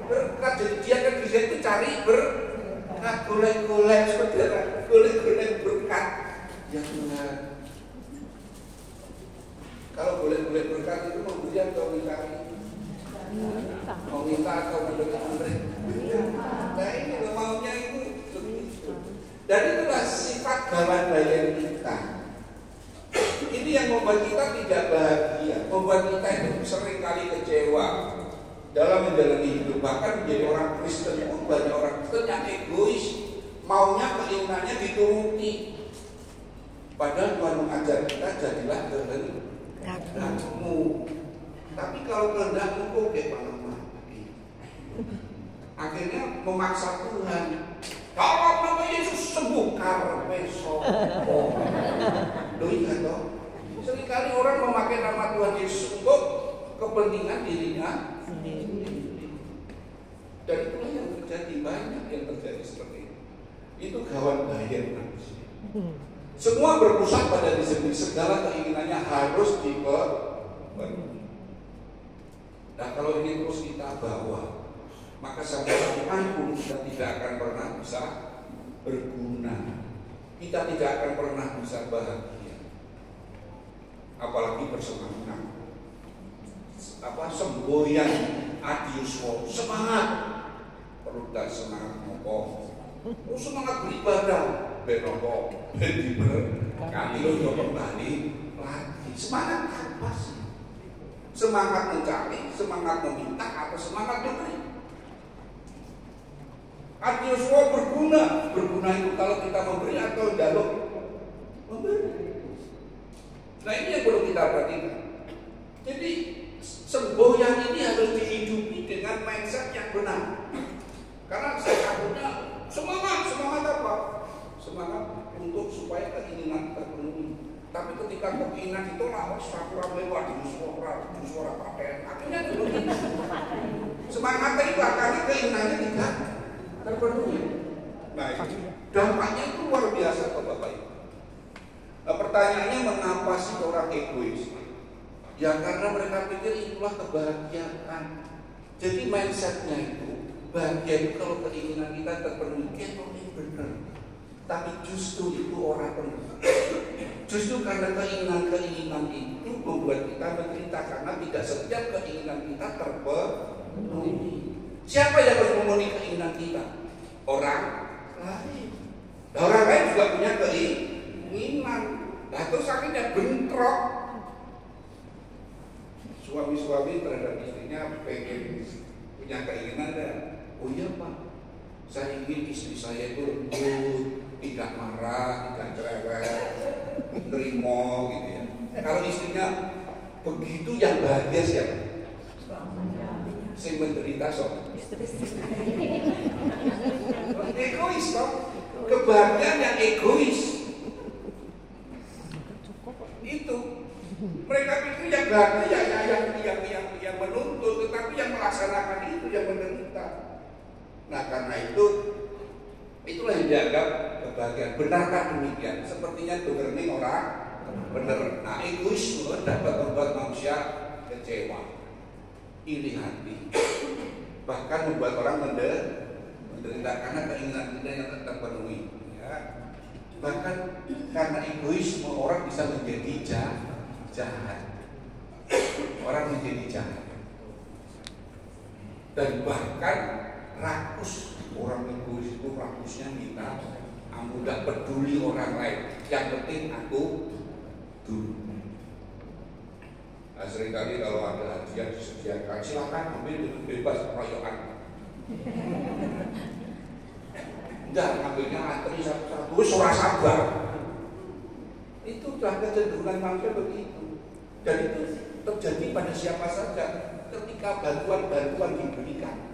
berkat. Jadi dia ke gereja itu cari berkat, golek-golek saudara, golek-golek berkat. Ya Tuhan, kalau golek-golek berkat itu memberi atau mencari? Mau minta atau memberi? Nah ini maunya itu begitu. Dan itulah sifat gawan bayar kita. Ini yang membuat kita tidak bahagia, membuat kita itu seringkali kecewa dalam menjalani hidup. Bahkan menjadi orang Kristen pun banyak orang Kristen yang egois, maunya keinginannya dituruti. Padahal Tuhan mengajar kita jadilah kehendakmu. Tapi kalau kehendakmu kok kayak malam akhirnya memaksa Tuhan. Kalau nama Yesus sembuh karpe sopo. Loh iya toh. Seringkali orang memakai nama Tuhan Yesus untuk kepentingan dirinya sendiri. Dan itulah yang terjadi, banyak yang terjadi seperti itu. Itu gawan bayar manusia. Semua berpusat pada diri sendiri, segala keinginannya harus dipenuhi. Nah kalau ini terus kita bawa, maka sampai kapanpun kita tidak akan pernah bisa berguna. Kita tidak akan pernah bisa bahagia. Apalagi bersemangat. Semboyan adiuswo, semangat. Perlu dan semangat ngomong. Semangat beribadah. Benopo, kami lo kembali lagi. Semangat apa sih? Semangat mencari, semangat meminta, atau semangat memberi? Artinya semua berguna. Berguna itu kalau kita memberi atau jaluk memberi. Nah ini yang perlu kita perhatikan. Jadi semboyan ini harus dihidupi dengan mindset yang benar. Karena saya takutnya semangat apa? Semangat untuk supaya keinginan terpenuhi. Tapi ketika keinginan itu lawas, sakura lewat di suara pakaian, akhirnya terpenuhi. Semangat itu karena keinginannya tidak terpenuhi. Nah, dampaknya itu luar biasa Bapak Ibu. Nah, pertanyaannya mengapa sih orang egois? Ya karena mereka pikir itulah kebahagiaan. Jadi mindsetnya itu bahagia itu kalau keinginan kita terpenuhi, itu benar. Tapi justru itu orang benar. Justru karena keinginan itu membuat kita menderita karena tidak setiap keinginan kita terpenuhi. Siapa yang harus memenuhi keinginan kita? Orang lain. Orang lain juga punya keinginan. Nah terus akhirnya bentrok. Suami-suami terhadap istrinya pengen punya keinginan dan oh iya Pak, saya ingin istri saya itu lembut, tidak marah, tidak cerewet, nerimo gitu ya. Kalau istrinya begitu yang bahagia siapa? Saya menderita soal egois toh, kebahagiaan yang egois itu. Mereka pikir yang bahagia yang menuntut, tetapi yang melaksanakan itu yang menderita. Nah karena itulah yang dianggap kebahagiaan. Benarkah demikian? Sepertinya benar orang benar. Nah egoisme dapat membuat manusia kecewa, iri hati, bahkan membuat orang menderita karena keinginan kita yang tak terpenuhi. Ya. Bahkan karena egoisme orang bisa menjadi jahat. Orang menjadi jahat. Dan bahkan rakus. Orang egois itu rakusnya minta, aku tidak peduli orang lain, yang penting aku dulu. Nah, seringkali kalau ada hadiah disediakan, silakan ambil itu bebas keroyokan. Tidak, ambilnya antri satu-satu, surah sabar. Itu sudah kecenderungan manusia begitu. Dan itu terjadi pada siapa saja ketika bantuan diberikan.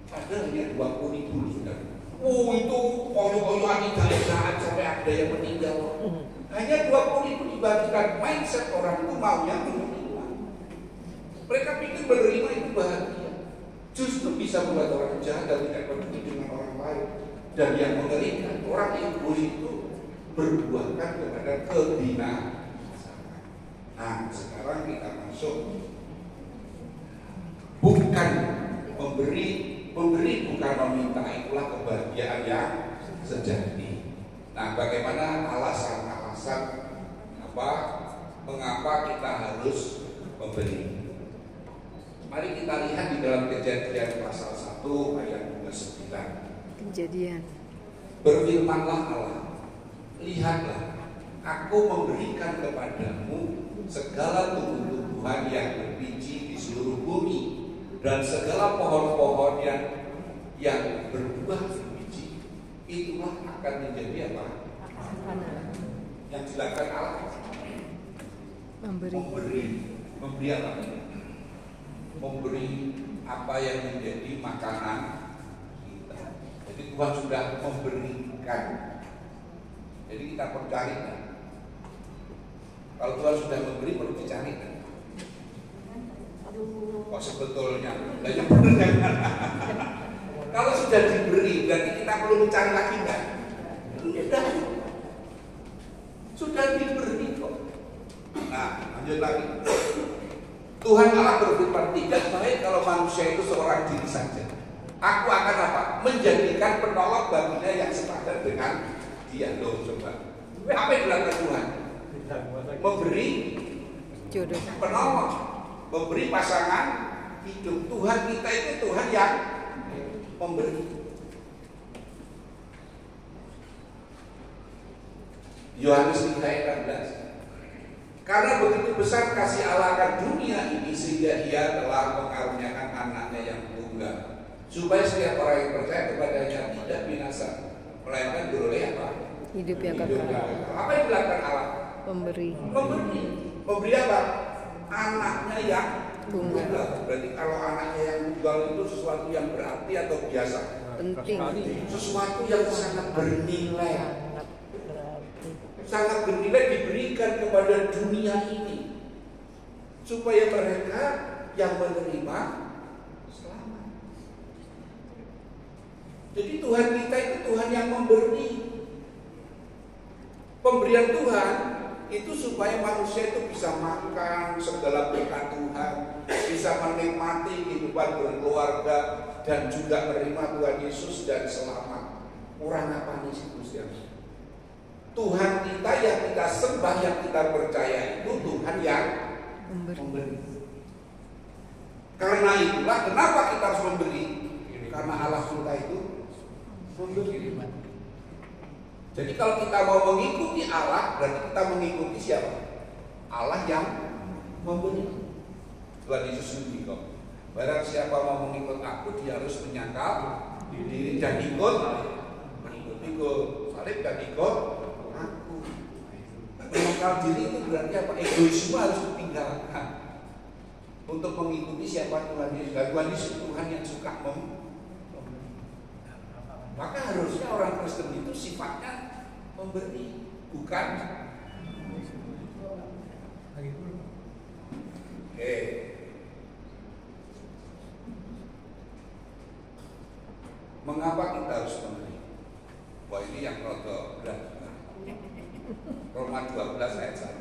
Ada hanya 20.000 sudah. Oh itu koyo-koyoan tidak jahat sampai ada yang meninggal. Hanya 20.000 dibagikan. Mindset orang itu maunya menerima. Mereka pikir menerima itu bahagia. Justru bisa membuat orang jahat dan tidak peduli dengan orang lain. Dan yang mengerikan orang egois itu berbuahkan kepada kebinasaan. Nah sekarang kita masuk bukan memberi Memberi bukan meminta, itulah kebahagiaan yang sejati. Nah, bagaimana alasan-alasan mengapa kita harus memberi? Mari kita lihat di dalam Kejadian pasal 1 ayat 29. Kejadian. Berfirmanlah Allah, lihatlah, aku memberikan kepadamu segala tumbuh-tumbuhan yang berbiji di seluruh bumi dan segala pohon-pohon yang berbuah berbiji. Itulah akan menjadi apa? Yang dilakukan Allah. Memberi apa? Memberi apa yang menjadi makanan kita. Jadi Tuhan sudah memberikan. Jadi kita perlu carikan. Kalau Tuhan sudah memberi, perlu dicarikan. Kok sebetulnya banyak benar. Kalau sudah diberi, berarti kita perlu mencari lagi enggak? Tidak. Sudah diberi kok. Nah, lanjut lagi. Tuhan Allah berfirman, tidak baik kalau manusia itu seorang diri saja. Aku akan apa? Menjadikan penolong baginya yang sepadan dengan dia. Loh, coba. Apa yang dilakukan Tuhan? Memberi jodoh, penolong, memberi pasangan hidup. Tuhan kita itu Tuhan yang memberi. Yohanes 3:16. Karena begitu besar kasih Allah akan dunia ini sehingga Ia telah mengaruniakan anaknya yang tunggal, supaya setiap orang yang percaya kepadanya tidak binasa, melainkan beroleh apa? Hidup yang kekal. Apa yang dilakukan Allah? Memberi apa? Anaknya yang tunggal. Berarti kalau anaknya yang tunggal itu sesuatu yang berarti atau biasa? Penting. Sesuatu yang sangat bernilai. Sangat bernilai diberikan kepada dunia ini supaya mereka yang menerima selamat. Jadi Tuhan kita itu Tuhan yang memberi. Pemberian Tuhan itu supaya manusia itu bisa makan segala berkat Tuhan, bisa menikmati kehidupan berkeluarga dan juga menerima Tuhan Yesus dan selamat. Kurang apa nih sih Tuhan kita yang kita sembah, yang kita percaya itu Tuhan yang memberi. Karena itulah kenapa kita harus memberi? Karena Allah kita itu memberi. Jadi kalau kita mau mengikuti Allah, berarti kita mengikuti siapa? Allah yang memberi. Tuhan Yesus sendiri. Barang siapa mau mengikut aku, dia harus menyangkal diri dan ikut salib dan ikut aku. Menyangkal diri itu berarti apa? Egoisme harus ditinggalkan untuk mengikuti siapa Tuhan Yesus. Dan Tuhan Yesus Tuhan yang suka maka harusnya orang Kristen itu sifatnya memberi, bukan mengapa kita harus memberi? Wah, ini yang rada berat. Roma 12 ayat 1.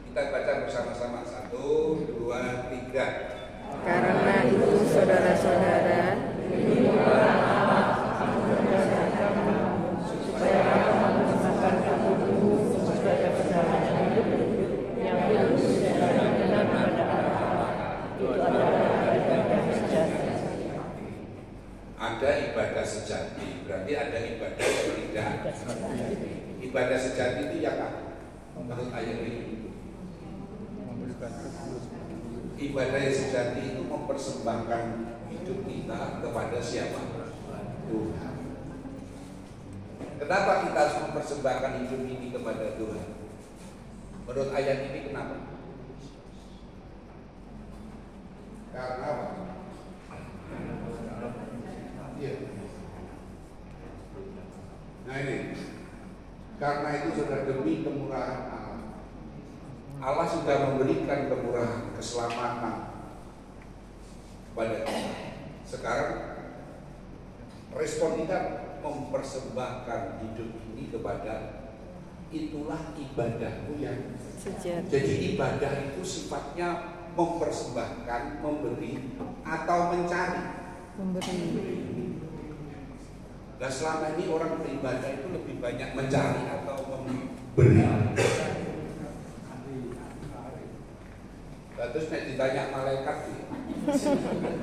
Kita baca bersama-sama. 1, 2, 3. Karena itu saudara-saudara, supaya kamu mengembangkan tubuhmu sebagai persembahan hidup yang kudus dan benar kepada Allah. Itu adalah ibadah sejati. Ada ibadah sejati, berarti ada ibadah yang tidak. Ibadah sejati itu yang apa? Menurut ayat ini, ibadah yang sejati itu mempersembahkan hidup kita kepada siapa? Tuhan. Kenapa kita harus mempersembahkan hidup ini kepada Tuhan? Menurut ayat ini kenapa? Karena apa? Iya. Nah ini, karena itu sudah demi kemurahan Allah. Allah sudah memberikan kemurahan, keselamatan kepada kita. Sekarang respon kita mempersembahkan hidup ini kepada, itulah ibadahmu yang sejati. Jadi ibadah itu sifatnya mempersembahkan, memberi atau mencari. Memberi. Nah selama ini orang beribadah itu lebih banyak mencari atau memberi. Nah, terus ditanya malaikat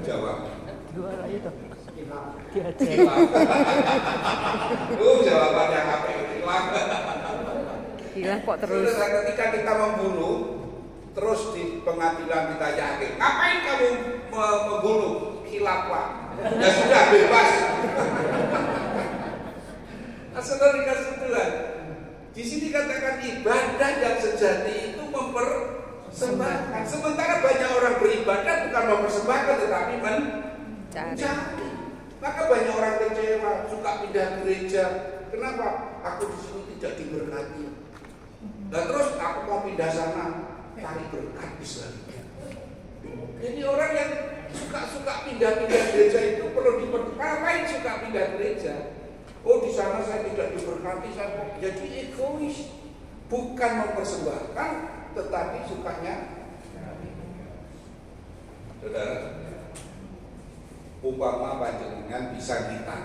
jawab. Dua itu. Jawabannya apa? Hilang kok terus. Ketika kita membunuh, terus di pengadilan ditanya hakim, ngapain kamu membunuh? Khilafah. Ya sudah bebas. Asal dikasih Tuhan. Di sini katakan ibadah yang sejati itu mempersembahkan. Sementara banyak orang beribadah bukan mempersembahkan tetapi mencari. Maka banyak orang kecewa, suka pindah gereja. Kenapa? Aku di sini tidak diberkati. Dan terus aku mau pindah sana, cari berkat bisa. Jadi orang yang suka pindah-pindah gereja itu perlu diperhatikan. Ngapain suka pindah gereja? Oh di sana saya tidak diberkati, saya jadi egois, bukan mempersembahkan, tetapi sukanya. Saudara, umpama panjenengan bisa kita,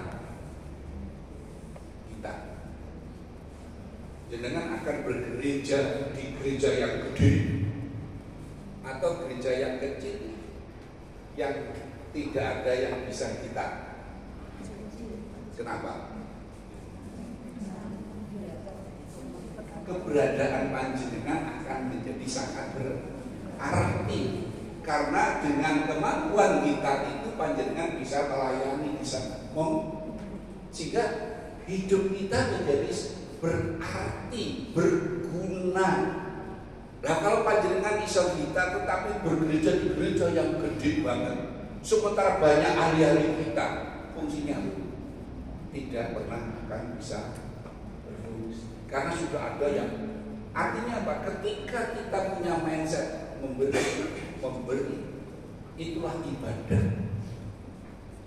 jenengan akan bergereja di gereja yang gede atau gereja yang kecil, yang tidak ada yang bisa kita. Kenapa? Keberadaan panjenengan akan menjadi sangat berarti karena dengan kemampuan kita itu panjenengan bisa melayani, bisa sehingga hidup kita menjadi berarti, berguna. Nah kalau panjenengan iso kita tetapi bergereja di gereja yang gede banget, sementara banyak ahli-ahli kita, fungsinya tidak pernah akan bisa berfungsi. Karena sudah ada yang artinya apa? Ketika kita punya mindset memberi, itulah ibadah.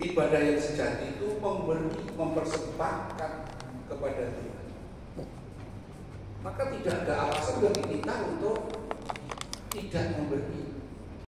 Ibadah yang sejati itu memberi, mempersembahkan kepada Tuhan. Maka tidak ada alasan bagi kita untuk tidak memberi.